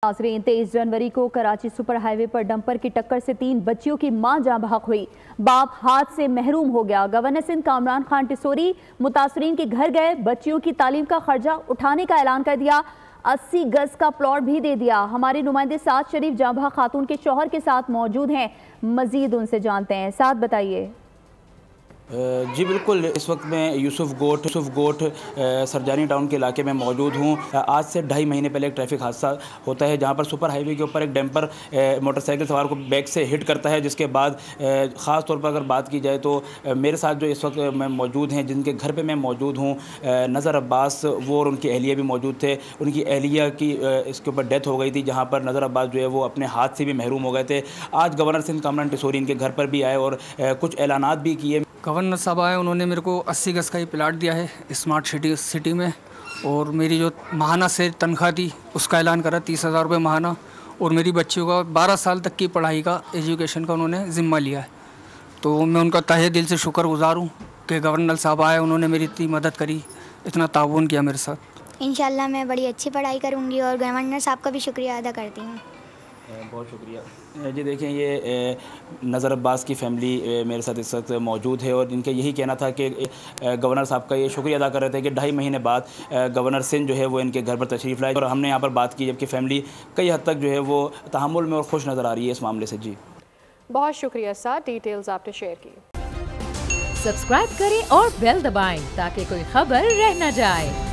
नाज़रीन, 23 जनवरी को Karachi super highway पर डंपर की टक्कर से 3 बच्चियों की मां जाँ बहक हुई। बाप हाथ से महरूम हो गया। गवर्नर सिंध कामरान खान टिसोरी मुतासरीन के घर गए, बच्चियों की तालीम का खर्चा उठाने का ऐलान कर दिया, 80 गज का प्लॉट भी दे दिया। हमारे नुमाइंदे साद शरीफ जाँ बहक खातून के शौहर के साथ मौजूद हैं, मजीद उनसे जानते हैं। साथ बताइए। जी बिल्कुल, इस वक्त मैं यूसुफ गोट सरजानी टाउन के इलाके में मौजूद हूँ। आज से 2.5 महीने पहले एक ट्रैफिक हादसा होता है जहाँ पर सुपर हाईवे के ऊपर एक डंपर मोटरसाइकिल सवार को बैक से हिट करता है, जिसके बाद ख़ास तौर पर अगर बात की जाए तो मेरे साथ जो इस वक्त मैं मौजूद हैं, जिनके घर पे मैं मौजूद हूँ, नज़र अब्बास, वो और उनकी अहलिया भी मौजूद थे। उनकी अहलिया की इसके ऊपर डेथ हो गई थी, जहाँ पर नज़र अब्बास जो है वो अपने हाथ से भी महरूम हो गए थे। आज गवर्नर सिंध कामरान टिसोरी इनके घर पर भी आए और कुछ ऐलानात भी किए। गवर्नर साहब आए, उन्होंने मेरे को 80 गज का ही प्लाट दिया है स्मार्ट सिटी में, और मेरी जो माहाना से तनख्वाह थी उसका ऐलान करा 30,000 रुपये माहाना, और मेरी बच्चियों का 12 साल तक की पढ़ाई का एजुकेशन का उन्होंने ज़िम्मा लिया है। तो मैं उनका तहे दिल से शुक्रगुजार हूँ कि गवर्नर साहब आए, उन्होंने मेरी इतनी मदद करी, इतना ताउन किया मेरे साथ। इंशाल्लाह मैं बड़ी अच्छी पढ़ाई करूँगी और गवर्नर साहब का भी शुक्रिया अदा करती हूँ। बहुत शुक्रिया जी। देखें, ये नज़र अब्बास की फैमिली मेरे साथ इस वक्त मौजूद है और इनका यही कहना था कि गवर्नर साहब का ये शुक्रिया अदा कर रहे थे कि 2.5 महीने बाद गवर्नर सिंध जो है वो इनके घर पर तशरीफ़ लाए, और हमने यहाँ पर बात की जबकि फैमिली कई हद तक जो है वो तहम्मुल में और खुश नज़र आ रही है इस मामले से। जी बहुत शुक्रिया सर, डिटेल्स आपने शेयर की। सब्सक्राइब करें और बेल दबाएं ताकि कोई खबर रह न जाए।